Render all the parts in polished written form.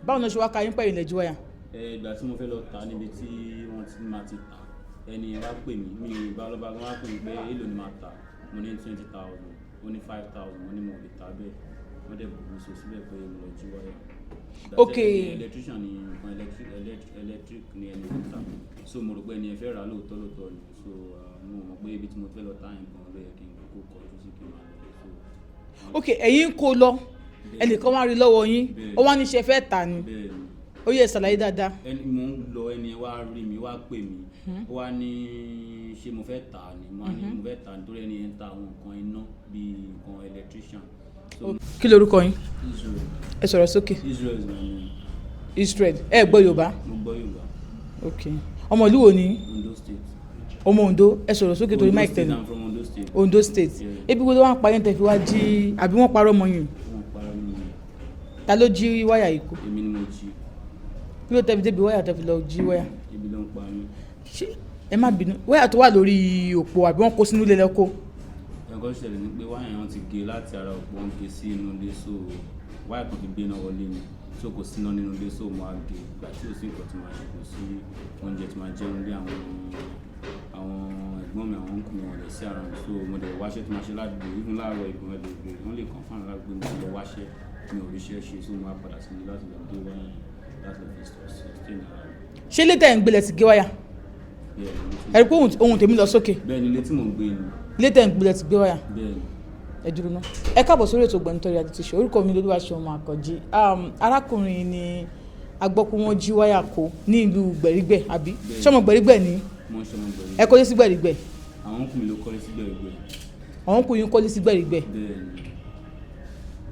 báwo ló ṣe wá ka yín pẹ̀yìn lẹ́jú wáyà. Ìgbà tí mo fẹ́ lọ ta níbi tí wọ́n ti máa ti ta ẹni wá pè mí mi ìbálòpọ̀ wá pè mí pé èlò ni máa ta mo ní 20,000 ó ní 5,000 mo ní mo lè ta bẹ́ẹ̀ wọ́n dẹ̀ bù mí so síbẹ̀ pé mo lọ jí wáyà. ok electrician ni nǹkan electric ni ẹni tó ta so mo rò pé ẹni ẹ fẹ́ rà lóòótọ́ ni so mo mọ̀ pé ibi tí mo fẹ́ lọ ta nǹkan ló yẹ kí n kó kọjú sí kí n máa lọ so. ok ẹ̀yin kò lọ ẹnìkan wá rí lọ́wọ́ yín ó wá ní ṣe fẹ́ tà ni ó yẹ ṣàlàyé dáadáa. mo ń lọ ẹni wá rí mi wá pè mí ó wá ní ṣé mo fẹ́ tà ni mo fẹ́ tà nítorí ẹni ẹ̀ ń ta àwọn nǹkan iná bíi nǹkan electrician. kí lorúkọ yín. Israel. ẹ sọ̀rọ̀ sókè. Israel is my name. Israel ẹ gbọ́ Yorùbá. mo gbọ́ Yorùbá. ok ọmọ ìlú wo ni. Ondo State. ọmọ Ondo ẹ sọ̀rọ̀ sókè torí mic tẹ̀lé. I'm from Ondo State. Ondo State ebi wo ló wá ń parí tẹ̀ fi wá jí àbí wọ́n parọ́ mọ́ yín. wọ́n parọ́ mọ́ mi. ta ló jí wáyà yìí kú. èmi ni mo jí. kí ló tẹ̀bi débi wáyà tẹ̀fi lọ jí wáyà. ebi ló ń pa mí. ṣé ẹ má bínú wáyà tó wà lórí òpó àbí wọ́n kó sínú ilé lẹ́kọ́. ẹ̀kọ́ ṣẹlẹ̀ ni pé wáyà yẹn ti gé láti ara òpó wọn gé sí inú ilé so wáyà kan fi gbé náà wọlé ni so kò síná nínú ilé so mo á gé ìgbà tí ó sì nǹkan tí máa ṣe kò sí oúnjẹ tí máa jẹun lé àwọn ẹ̀gbọ́n mi àwọn ọkùnrin wọn lè sí ara mi so mo dẹ̀ wáṣẹ́ tí máa ṣe ládùúgbò even láàárọ̀ ìgbọ̀n ẹ̀ lè gbé wọ́n lè kàn fún àwọn alágbègbè mi lọ wáṣẹ́ mi ò ríṣẹ́ ṣe so mo á padà sí mi láti lọ gbé wáyà láti lọ fi sustain ara mi. ṣé ilé tẹ̀ ń gbélé ti gé wáyà. ẹ rí pé ohun tèmi lọ sókè. bẹ́ẹ̀ ni ilé tí mò ń gbé ni. ilé tẹ̀ ń gbélé ti gé wáyà. bẹ́ẹ̀ ni. ẹ dúró ná ẹ káàbọ̀ sórí ètò Ògbẹ́nitorí àti Tíṣe orúkọ mi Olúwaṣeun Àkànjí arákùnrin ni a gbọ́ pé wọ́n jí wáyà kó ní ìlú Gbẹ̀rígbẹ̀ àbí ṣọmọ Gbẹ̀rígbẹ̀ ni ẹ kọ́lé sí Gbẹ̀rígbẹ̀. àwọn ọkùnrin ló kọ́lé sí Gbẹ̀rígbẹ̀. àwọn ọkùnrin kọ́lé sí Gbẹ̀rígbẹ̀. bẹ́ẹ̀ni.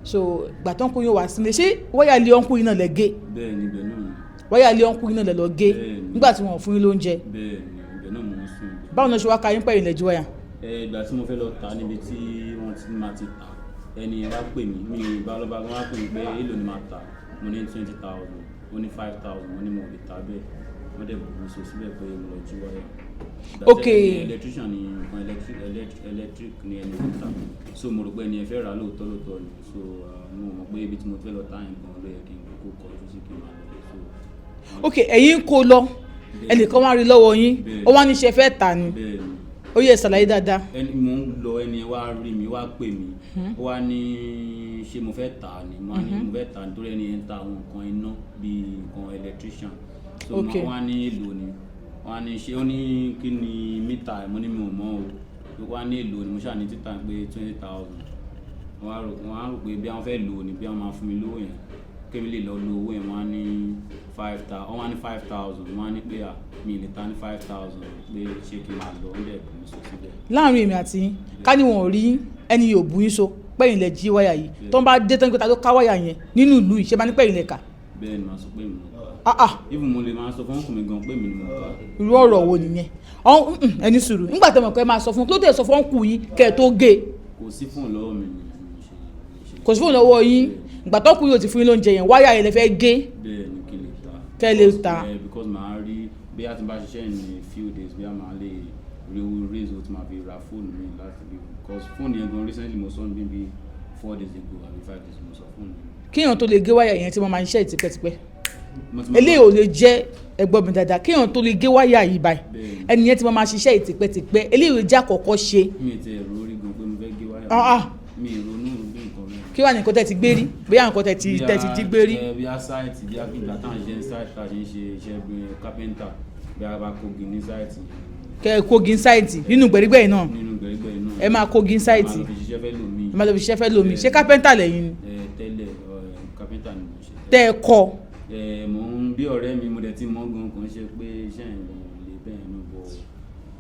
so gbàtọ́ ọkùnrin wà sílé ṣé wáyà lé ọkùnrin náà lẹ gé. bẹ́ẹ̀ni ibẹ̀ náà ni. wáyà lé ọkùnrin náà lẹ lọ gé nígbà tí wọ́n fún yín lóúnjẹ. bẹ́ẹ̀ni ibẹ̀ náà mò ń sùn. báwo ló ṣe wá ka yín pẹ̀yìn lẹ́jú wáyà. ìgbà tí mo fẹ́ lọ ta níbi tí wọ́n ti máa ti ta ẹni wá pè mí mi ìbálòpọ̀ wá pè mí pé èlò ni máa ta mo ní 20,000 ó ní 5,000 mo ní mo lè ta bẹ́ẹ̀ wọ́n dẹ̀ bù mí so síbẹ̀ pé mo lọ jí wáyà. ok electrician ni nǹkan electric ni ẹni tó ta so mo rò pé ẹni ẹ fẹ́ rà lóòótọ́ ni so mo mọ̀ pé ibi tí mo fẹ́ lọ ta nǹkan ló yẹ kí n kó kọjú sí kí n máa lọ so. ok ẹ̀yin kò lọ ẹnìkan wá rí lọ́wọ́ yín ó wá ní ṣe fẹ́ tà ni ó yẹ ṣàlàyé dáadáa. mo ń lọ ẹni wá rí mi wá pè mí ó wá ní ṣé mo fẹ́ tà ni mo ní mo fẹ́ tà nítorí ẹni ẹ̀ ń ta àwọn nǹkan iná bíi nǹkan electrician so mo wá ní èlò ni wọ́n á ní ṣé ó ní kí ni mítà mo ní mi ò mọ̀ o wọ́n á ní èlò ni mo ṣáà ní títà pé 20,000 wọ́n á rò pé bí wọ́n fẹ́ lò ní bí wọ́n máa fún mi lówó yẹn kémi lè lọ lo owó yẹn wọ́n á ní 5,000 wọ́n á ní 5,000 wọ́n á ní pé mi lè ta ní 5,000 pé ṣé kí n máa lọ oúnjẹ ìbùn mi sọ síbẹ̀. láàrin èmi àti yín ká ní wọn ò rí ẹni yóò bù yín so pẹ́yìn lẹ jí wáyà yìí tó ń bá dé tán pé ta ló ká wáyà yẹn nínú ìlú yìí ṣé bá ní pẹ́yìn lẹ kà. bẹ́ẹ̀ ni màá sọ pé mi ò ká even mo lè máa sọ fún ọkùnrin gan pé mi ni mo ká. irú ọ̀rọ̀ wo nìyẹn ẹni sùúrù nígbà tẹ́ mọ̀ pé máa sọ fún kí ló tẹ̀ sọ fún ọkùnrin yín kẹ́ ẹ tó gé. kò sí fóònù lọ́wọ́ mi ni kò sí fóònù lọ́wọ́ yín ìgbà tó kù yóò ti fún yín lóúnjẹ yẹn wáyà yẹn lè fẹ́ gé. bẹ́ẹ̀ ni kí lè ta. kẹ́ lè ta. because màá rí bí a ti bá ṣiṣẹ́ ní few days bí a máa lè rí owó raise owó tí màá fi ra fóònù mi láti bí because fóònù yẹn gan recently mo sọ ní bí 4 days ago àbí 5 days mo sọ fóònù mi. kéèyàn tó lè gé wáyà yẹn tí wọ́n máa ń ṣiṣẹ́ ìtìpẹ́tìpẹ́ eléyìí ò lè jẹ́ ẹgbọ́n mi dáadáa kéèyàn tó lè gé wáyà yìí báyìí ẹni yẹn tí wọ́n máa ṣiṣẹ́ ìtìpẹ́tìpẹ́ eléyìí ò jẹ́ àkọ́kọ́ ṣe. mi ì tẹ̀ ẹ̀rọ orí gan pé mo fẹ́ gé wáyà mi ì ronú bí nǹkan rẹ̀. kí wàá ní nǹkan tẹ́ ti gbé rí bí àwọn nǹkan tẹ́ ti jí gbé rí. bí a sáìtì bí a gbìgbà táwọn ṣe ń sáìtì tá a ṣe ń ṣe iṣẹ́ kápẹ́ńtà bí a bá kogi ní sáìtì. kẹ kogi sáìtì nínú Gbẹ̀rígbẹ̀ yìí náà. nínú Gbẹ̀rígbẹ̀ yìí náà. ẹ máa kogi sáìtì. ẹ máa lọ fi ṣiṣẹ́ fẹ́ lómi ṣé kápẹ́ńtà lẹ́yìn ni. tẹ́lẹ̀ kápẹ́ńtà ni mo ṣe. tẹ́ ẹ kọ́. mo ń bí ọ̀rẹ́ mi mo dẹ̀ ti mọ̀ gan kan ṣe pé iṣẹ́ yẹn lè bẹ́ẹ̀ nù bọ̀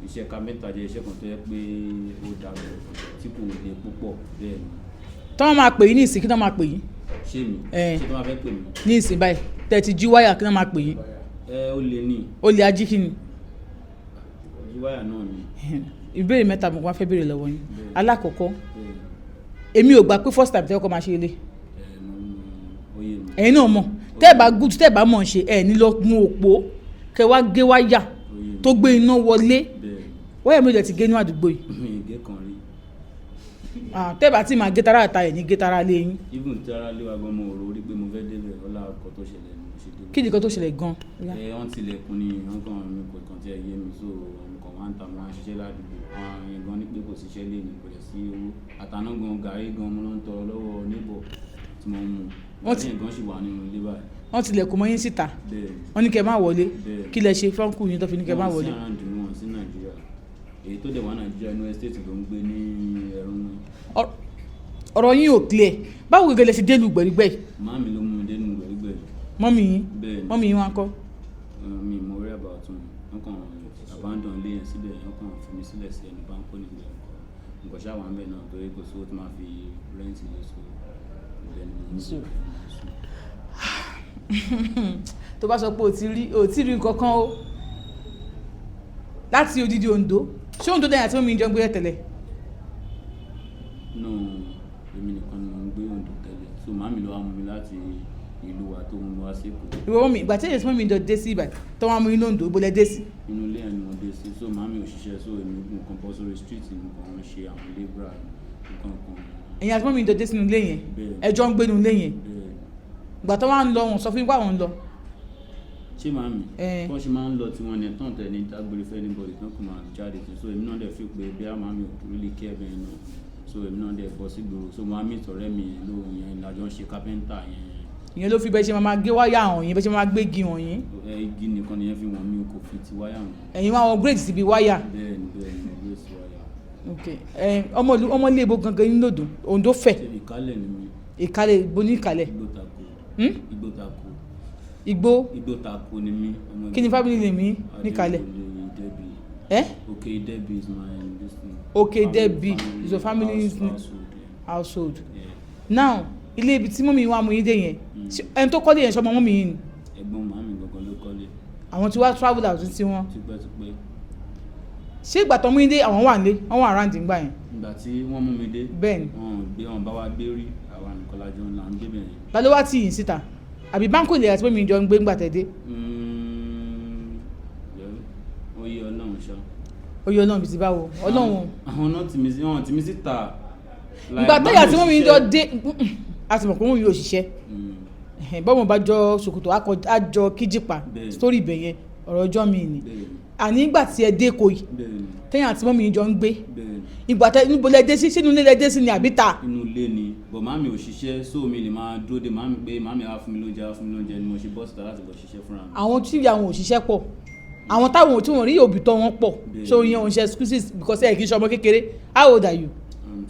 iṣẹ́ kápẹ́ńtà jẹ́ iṣẹ́ kan tó yẹ pé ó dàgbà tí kò le púpọ̀ bẹ́ẹ̀ ni. tọ́ máa pè yín ní ìsìn kí tọ́ máa pè yín. ṣé mi ṣé tó máa fẹ́ pè mí. ní ìsìn báyìí tẹ́ ti jí wáyà kí tọ́ máa pè yín. ó lè ní. ó lè ají kí ni. jí wáyà náà ni. ìbéèrè mẹ́ta mo wá fẹ́ béèrè lọ́wọ́ yín alákọ̀ọ́kọ́ èmi ò gbà pé first time tẹ́ kọ́ máa ṣe ilé. ẹ̀yin náà mọ̀ tẹ́ ẹ̀ bá good tẹ́ ẹ̀ bá mọ̀ ṣe ẹ̀ ní lọ mú òpó kẹ́ wá gé wáyà tó gbé iná wọlé wáyà mi ò lè ti gé ní àdúgbò yìí. tẹ́bà tí màá gé tara àta ẹ̀ ní gé tara lé yín. even tara lé wa gan mo rò rí pé mo fẹ́ débẹ̀ ọlá ọkọ̀ tó ṣẹlẹ̀ ni mo ṣe débẹ̀. kí ni nǹkan tó ṣẹlẹ̀ gan. wọ́n tilẹ̀kùn ni wọ́n kàn mí kò kàn tí ẹ yé mi so nǹkan wá ń ta mo wá ń ṣiṣẹ́ ládùúgbò àwọn yẹn gan ní pé kò síṣẹ́ lé ní kò lẹ̀ sí owó àtàná gan gàrí gan mo ló ń tọrọ lọ́wọ́ níbọ̀ tí mo mú wọ́n ti gan sì wà nínú ilé báyìí. wọ́n tilẹ̀kùn mọ́ yín síta wọ́n ní kẹ́ má wọlé kí lẹ ṣe fáńkù yín tó fi ní kẹ́ má wọlé. wọ́n sí Nàìjíríà èyí tó dẹ̀ wá Nàìjíríà inú estate ló ń gbé ní ẹ̀rùn. ọ̀rọ̀ yín ò clear báwo gẹ́gẹ́ lẹ ṣe dé lu gbẹ̀rígbẹ̀. màmí ló mú mi dé lu gbẹ̀rígbẹ̀. mọ́mì yín wá kọ́. mi mo rí about wọn kàn abandon lé yẹn síbẹ̀ wọn kàn fi mi sílẹ̀ sí ẹni báńkò nígbà nǹkan ṣáà wà ń bẹ̀ náà torí kò sówó tó máa fi rent lé so tó bá sọ pé o ti rí nǹkan kan o láti odidi Ondo ṣé Ondo dẹ́yìn àti mọ́mì jọ ń gbé tẹ́lẹ̀. no èmi nìkan ni mo ń gbé Ondo tẹ́lẹ̀ so màmí ló wá mú mi láti ìlú wa tó mú wá sí Èkó. ìwọ mọ́mì ìgbà tí èyí tí mọ́mì jọ dé sí ibà tó wá mú inú Ondo bó lẹ dé sí. inú ilé ẹni mo dé sí so màmí ò ṣiṣẹ́ so èmi nǹkan bọ́ sórí street nǹkan ń ṣe àwọn labourer nǹkan kan. ẹ̀yin àti mọ́mì jọ dé sínú ilé yẹn ẹjọ́ ń gbé nínú ilé yẹn ìgbà tó wá ń lọ wọn sọ fún yín pé àwọn ń lọ. ṣé màmí wọ́n ṣe máa ń lọ tiwọn ní ẹ̀tàn tẹ̀ ní dágbére fẹ́ níbọ̀dì tán kò máa jáde sí so èmi náà dẹ̀ fi pé bí a màmí ò really care bẹ́ẹ̀ náà so èmi náà dẹ̀ bọ́ sí gbòòrò so màmí ìtọ̀rẹ́ mi lóhùn yẹn ìlàjọ ń ṣe kápẹ́ńtà yẹn. ìyẹn ló fi bẹ́ẹ̀ ṣe máa gé wáyà hàn yín bẹ́ẹ̀ ṣe máa gbé igi hàn yín. igi nìkan nìyẹn fi wọ̀n mí kò fi ti wáyà hàn. ẹ̀yin máa wọ grade síbi wáyà. bẹ́ẹ̀ni grade sí wáyà. ok ọmọ ilé ibo gangan yín lòdùn Ondo fẹ̀. ìkálẹ̀ ni mi. ìkálẹ̀ ibo ní ìkálẹ̀. igbó tako ni mi. kí ni family lè mí níkálẹ̀. Okay, Debbie is my listening. Okay, Debbie is your family's household. Yeah. Now ilé ibi tí mọ́mí wá mú yín dé yẹn ẹni tó kọ́lé yẹn ṣọmọ mọ́mí yín ni. ẹ̀gbọ́n màmí gangan ló kọ́lé. àwọn tí wá travel out tí wọ́n. tipẹ́tipẹ́. ṣé ìgbà tó mú yín dé àwọn wà nílé wọ́n wà around nígbà yẹn. ìgbà tí wọ́n mú mi dé. bẹ́ẹ̀ni. wọ́n bá wa gbé rí àwa nìkan lájọ ńlá ń gbé bẹ̀rẹ̀. ta ló wá tì yín síta àbí báńkò ilẹ̀ àti mọ́mí jọ ń gbé ńgbà tẹ̀ dé. oyè Ọlọ́run ṣá. oyè Ọlọ́run bí ti báwo Ọlọ́run. àwọn náà tì mí síta. ìgbà tẹ́yà tí mọ́mí jọ dé a ti mọ̀ pé wọ́n yóò ṣiṣẹ́ bọ́mọ̀ bá jọ ṣòkòtò àjọ kíjìpá sórí ibẹ̀ yẹn ọ̀rọ̀ ọjọ́ mi ni àní ìgbà tí ẹ dé kò yìí tẹ́yìn àti mọ́mí jọ ń gbé ìgbà tẹ́ níbo lẹ dé sí sínú ilé lẹ dé sí ni àbí ta. inú ilé ni bọ̀ màmí ò ṣiṣẹ́ so mi lè máa dúró de màmí pé màmí á fún mi lóúnjẹ ni mo ṣe bọ́ síta láti lọ ṣiṣẹ́ fúnra mi. àwọn tí àwọn òṣìṣẹ́ pọ̀ àwọn táwọn tí wọ́n rí òbí tọ́ wọn pọ̀ so ìyẹn òun ṣe excuses because ẹ kì í ṣe ọmọ kékeré. How old are you? I'm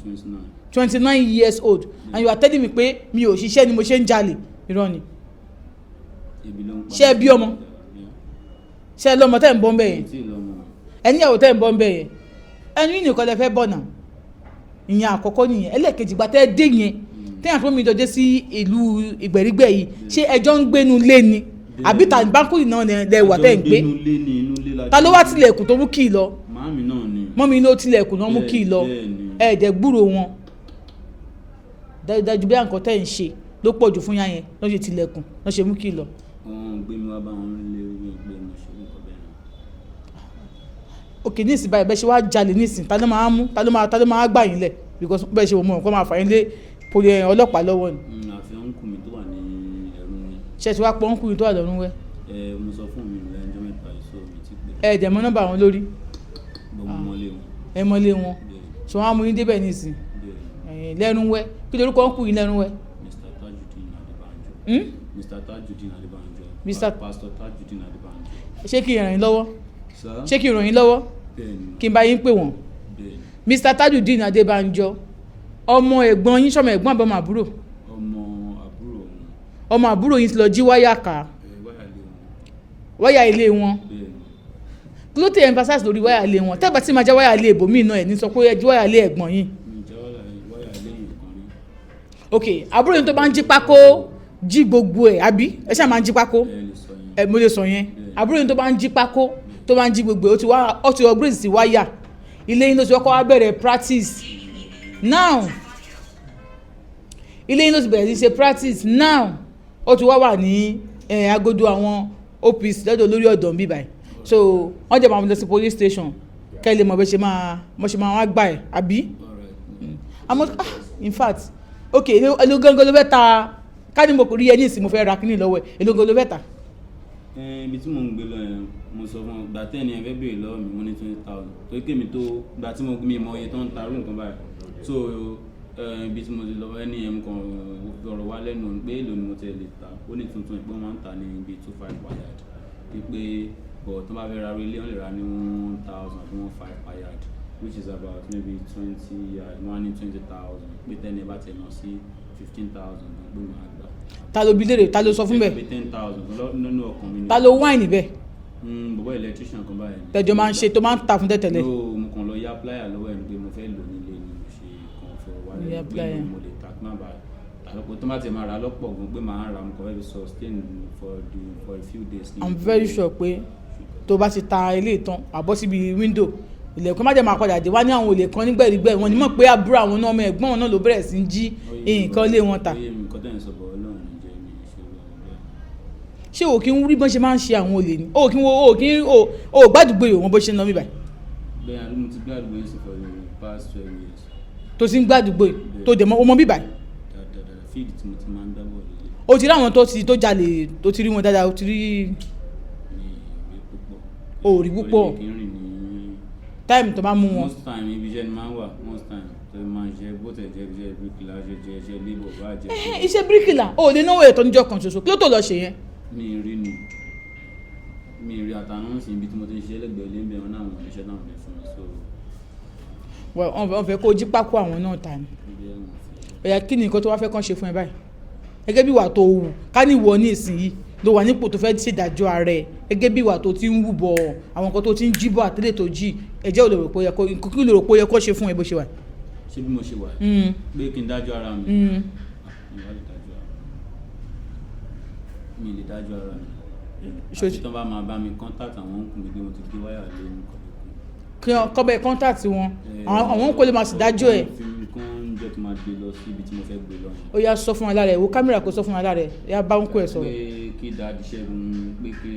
29 years old and you are telling me pé mi ò ṣiṣẹ́ ni mo ṣe ń jalè irọ́ ni. ṣé ẹ bí ọmọ ṣé ẹ lọ́mọ tẹ́ ń bọ́ ń bẹ̀ yẹn ẹni ìyàwó tẹ́ ń bọ́ ń bẹ̀ yẹn ẹni yìí nìkan lẹ fẹ́ bọ̀ náà ìyẹn àkọ́kọ́ nìyẹn ẹlẹ́ẹ̀kejì gba tẹ́ dé yẹn tẹ́yàn tó mi dọdé sí ìlú ìgbèrígbẹ̀ yìí ṣé ẹjọ́ ń gbénu lé ni àbí ta báńkù náà lẹ wà tẹ́ ń gbé ta ló wá tilẹ̀kùn tó mú kí i lọ mọ́mí ló tilẹ̀kùn náà mú kí i lọ ẹ̀ẹ́dẹ̀ gbúrò wọn dájúdájú bí àǹkọ́ tẹ́ ń ṣe ló pọ̀ jù fún yá yẹn lọ́ ṣe tilẹ̀kùn lọ́ ṣe mú kí lọ. wọ́n gbé mi wá bá wọn lé orí ìgbé mi ṣe nǹkan bẹ́ẹ̀ náà. òkè ní ìsìn báyìí bẹ́ẹ̀ ṣe wá jalè ní ìsìn ta ló máa mú ta ló máa gbà yín lẹ̀ because bẹ́ẹ̀ ṣe wò mọ̀ nǹkan máa fà yín lé poli ọlọ́pàá lọ́wọ́ ni. àfihàn kù mi tó wà ní ẹ̀rù mi. ṣe ti wá pọ̀ ń kù mi tó wà lọ́rùn wẹ́. mo sọ fún mi lẹ́jọ́ mẹ́ta ìṣó mi ti pé. ẹ dẹ̀ mọ́ nọ́mbà wọn lórí. ẹ mọ́lé wọn. ṣé wọ́n á mú yín débẹ̀ ní ìsìn lẹ́rùn wẹ́ kí lórúkọ ń kù yín lẹ́rùn wẹ́. Mr. Tajudeen Adebanjo. Pastor Tajudeen Adebanjo. ṣé kí n ràn yín lọ́wọ́ kí n bá yín pè wọ́n. Mr. Tajudeen Adebanjo ọmọ ẹ̀gbọ́n yín sọmọ ẹ̀gbọ́n àbọ̀mọ àbúrò. ọmọ àbúrò yín ti lọ jí wáyà ká wáyà ilé wọn kí ló tẹ emphasize lórí wáyà ilé wọn tẹ́gbà tí máa jẹ́ wáyà ilé ìbòmí náà ẹ̀ ní sọ pé ẹ jí wáyà ilé ẹ̀gbọ́n yín. ok àbúrò yín tó bá ń jí pákó jí gbogbo ẹ̀ àbí ẹ ṣáà máa ń jí pákó ẹ mo lè sọ yẹn àbúrò yín tó bá ń jí pákó tó bá ń jí gbogbo ẹ̀ ó ti upgrade sí wáyà ilé yín ló ti kọ́kọ́ wá bẹ̀rẹ̀ practice now ilé yín ló ti bẹ̀rẹ̀ sí ṣe practice now ó ti wá wà ní agodo àwọn OPC lọ́dọ̀ olórí ọ̀dọ́ ń bí báyìí so wọ́n jẹ́ máa lọ sí police station kẹ́ lè mọ̀ bẹ́ẹ̀ ṣe máa wá gbà ẹ̀ àbí àmọ́ in fact ok èlò gangan ló fẹ́ ta ká ní mo kò rí ẹni ìsìn mo fẹ́ ra kíní lọ́wọ́ ẹ̀ èlò gangan ló fẹ́ ta. Ibi tí mò ń gbé lọ yẹn mo sọ fún ọ gbà tẹ́ni ẹ fẹ́ béèrè lọ́wọ́ mi wọ́n ní 20,000 tó kémi tó gbà tí mo mi mọ iye tó ń ta irú nǹkan báyìí so ibi tí mo ti lọ ẹni yẹn kan ọ̀rọ̀ wá lẹ́nu pé èlò ni mo ti lè ta ó ní tuntun ìpé wọ́n máa ń ta ní ibi 2.5 per yard wípé bọ̀ tó bá fẹ́ ra ilé wọ́n lè ra ní 1,000 àbí 1.5 per yard which is about maybe 20 yard wọ́n á ní 20,000 pé tẹ́ni ẹ bá tẹ̀ lọ sí 15,000 gbé máa gbà. Ta ló bi léèrè ta ló sọ fún bẹ́ẹ̀. pé 10,000 nínú ọkàn mi ni. Ta ló wáìnì bẹ́ẹ̀. Bọ̀bọ̀ electrician kan báyìí. tẹjọ máa ń ṣe tó máa ń ta fún tẹ́tẹ̀lẹ̀. mo kàn lọ ya plier lọ́wọ́ ẹ̀ pé mo fẹ́ lò nílé ni mo ṣe kàn fẹ́ wálé pé mo lè ta má bàa àlọ́pọ̀ tó má ti máa ra lọ́pọ̀ gan pé màá ra mo kàn fẹ́ fi sustain for a few days. I'm very sure pé tó bá ti ta ilé ìtàn àbọ̀ síbi window ilẹ̀kùn má jẹ́ máa padà dé wá ní àwọn olè kan nígbẹ̀rígbẹ̀ wọn ni mọ̀ pé àbúrò àwọn náà ọmọ ẹ̀gbọ́n wọn náà ló bẹ̀rẹ̀ sí ń jí nǹkan lé wọn ta. ṣé o kí ń rí bọ́n ṣe máa ń ṣe àwọn olè ni o kí ń wo o kí ń o gbàdúgbò yòó wọn bó ṣe ń lọ mí báyìí. bẹ́ẹ̀ ni mo ti gbàdúgbò yìí sí for the past 12 years. tó ti ń gbàdúgbò yìí tó dẹ̀ mọ́ ọmọ bí báyìí. dáadáa fíìdì tí mo ti máa ń dábọ̀ lélẹ̀. o ti rí àwọn tó jalè tó ti rí wọn dáadáa o ti rí. o rí púpọ̀ time tó bá mú wọn. most time ibi iṣẹ́ ni máa ń wà most time tó máa ń ṣe bó tẹ̀ jẹ́ iṣẹ́ bíríkìlà ṣe labour bá jẹ́. iṣẹ́ bíríkìlà o lè náwó ètò níjọ́ kan ṣoṣo kí ló tó lọ ṣe yẹn. mi rí àtàwọn sí ibi tí mo ti ń ṣe lẹ́gbẹ̀ẹ́ ilé ń bẹ̀rẹ̀ náà àwọn oníṣẹ́ náà lè fún mi so. well wọ́n fẹ́ kó jí pákó àwọn náà ta ni. ẹ̀yà kí ni nǹkan tó wá fẹ́ kàn ṣe fún ẹ báyìí gẹ́gẹ́ bí ìwà tó wù ká ní ìwọ ní ìsinyìí ló wà nípò tó fẹ́ ṣèdájọ́ ara ẹ̀ gẹ́gẹ́ bí ìwà tó ti ń wù bọ̀ àwọn nǹkan tó ti ń jí bọ̀ àtẹ́lẹ̀ tó jí ẹ̀jẹ̀ ò lè rò pé ó yẹ kó ṣe fún ẹ bó ṣe wà. ṣé bí mo ṣe wà pé kí n dájọ́ ara mi mi lè dájọ́ ara mi àti tó bá máa bá mi contact àwọn ọkùnrin pé mo ti gbé wáyà lé ní kí wọ́n kọ́ bẹ́ẹ̀ contact wọn àwọn kò lè máa sì dájọ́ ẹ̀. kán jẹ́ tó máa gbé lọ sí ibi tí mo fẹ́ gbé lọ. ó yá sọ fún alára ẹ̀ wo kámẹ́rà kó sọ fún alára ẹ̀ yá bá ń kó ẹ̀ sọ̀rọ̀. pé kí dáàdì Ṣẹ́gun pé kí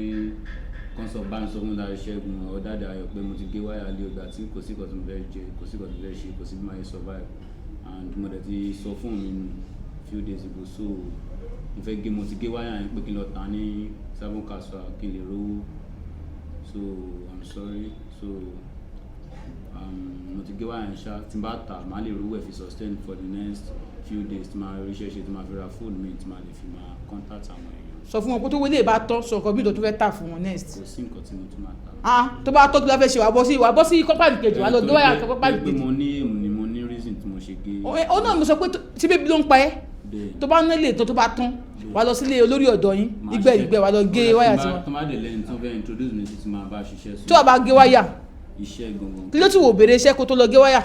kán sọ bá ń sọ fún dáàdì Ṣẹ́gun ọ̀ dáàdì Ayọ̀ pé mo ti gbé wáyà lé ọgbà tí kò sí kò tó mo fẹ́ jẹ kò sí kò tó mo fẹ́ ṣe kò sí bí máa yẹ survive and mo dẹ̀ ti sọ fún mi few days ago so mo fẹ́ gé mo ti gé wáyà yẹn pé kí n lọ tà ní Seven Castle kí n lè rówó so I'm sorry so mo ti gé wáyà yẹn ṣá tí n bá tà máa lè rówó ẹ̀ fi sustain for the next few days tí máa ríṣẹ́ ṣe tí máa fi ra food mi tí máa lè fi máa contact àwọn èèyàn. sọ fún wọn pé tó wọlé bá tọ́ sọ nǹkan bí tó fẹ́ tà fún wọn next. kò sí nǹkan tí mo tún máa tà. tó bá tọ́ kí ló fẹ́ ṣe wà bọ́ sí kọ́pàdì kejì wà lọ dó wáyà kọ́pàdì kejì. mo ní reason tí mo ṣe gé. ó náà mo sọ pé tí bébí ló ń pa ẹ́ tó bá ná ilé tó bá tán wà lọ sílé olórí ọ̀dọ́ yín ìgbẹ́ wà lọ gé wáyà tiwọn. tó má dé lẹ́yìn tó fẹ́ introduce mi sí máa bá ṣiṣẹ́ sùn. tó o bá gé wáyà iṣẹ́ gangan. kí ló ti wò béèrè iṣẹ́ kó tó lọ gé wáyà.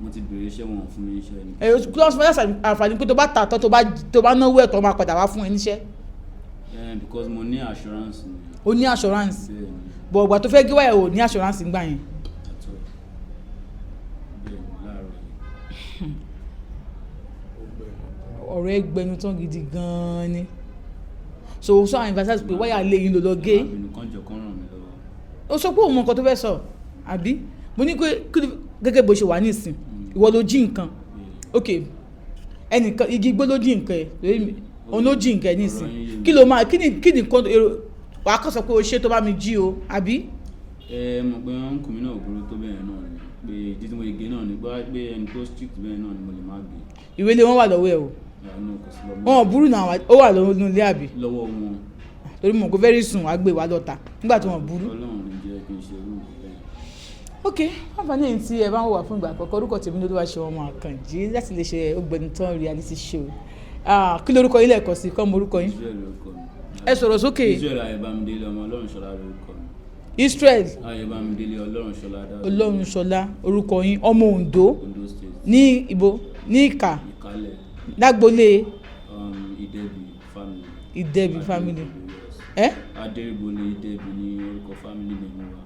mo ti béèrè iṣẹ́ wọn fún mi iṣẹ́ ni. kí ló ń fẹ́ àǹfààní pé tó bá tà tán tó bá náwó ẹ̀ tó máa padà wá fún ẹ níṣẹ́. because mo ní assurance ni. o ní assurance bọ̀ ọ̀gbà tó fẹ́ gé wáyà o ní assurance ń gbà yẹn. ọ̀rọ̀ ẹ gbẹnu tán gidi gan-an ni so sọ àwọn investors pé wáyà lè yín ló lọ gé o sọ pé òun mọ nǹkan tó fẹ́ sọ àbí mo ní pé gẹ́gẹ́ bó ṣe wà nísìn ìwọ ló jí nǹkan ok ẹnìkan igi igbó ló jí nǹkan ẹ̀ òun ló jí nǹkan ẹ̀ nísìn kí ló máa kí ni nǹkan wàá kọ́ sọ pé o ṣe tó bá mi jí o àbí. Mọ̀ pé wọ́n ń kùn mí náà ògbóró tó bẹ́ẹ̀ náà ni pé ìdí tí mo gé náà ni pé ẹni tó strict bẹ́ẹ̀ náà ni mo lè má gbé. ìwé ilé wọn wà lọ́wọ́ ẹ̀ o wọn ò burú náà ó wà lọ́wọ́ ilé àbí. lọ́wọ́ wọn. torí mo kò very soon wàá gbé wa lọ́ta nígbà tí wọ́n burú. Ọlọ́run ní jẹ́ kí n ṣe irú bẹ́ẹ̀. ok àǹfààní èyí tí ẹ bá ń wà fún ìgbà àkọ́kọ́ orúkọ tèmi ló wá ṣe ọmọ Àkànjí láti lè ṣe Ògbẹ́nitán reality show kí lórúkọ yín lẹ́ẹ̀kan sí kọ́ mọ orúkọ yín. ẹ sọ̀rọ̀ sókè. Israel Ayébámidélé ọmọ Ọlọ́runṣọlá lórúkọ mi. Israel Ayébámidélé Ọlọ́runṣọlá. Ọlọ́runṣọlá orúkọ yín ọmọ Ondo State. ní ibo ní Ìkà Ìkálẹ̀. lágbolé. Ìdẹ́bì family. Adérìbólé Ìdẹ́bì ní orúkọ family mi wà.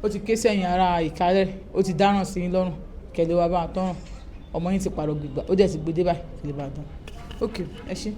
ó ti ké sẹ́yìn ara Ìkálẹ̀ ó ti dáràn sí yín lọ́rùn kẹlẹ́ wa bá a tọ́ràn ọmọ yín ti pààrọ̀ gbígbà ó dẹ̀ ti gbé dé báyìí kẹlẹ́ bá a dán ok ẹ ṣé.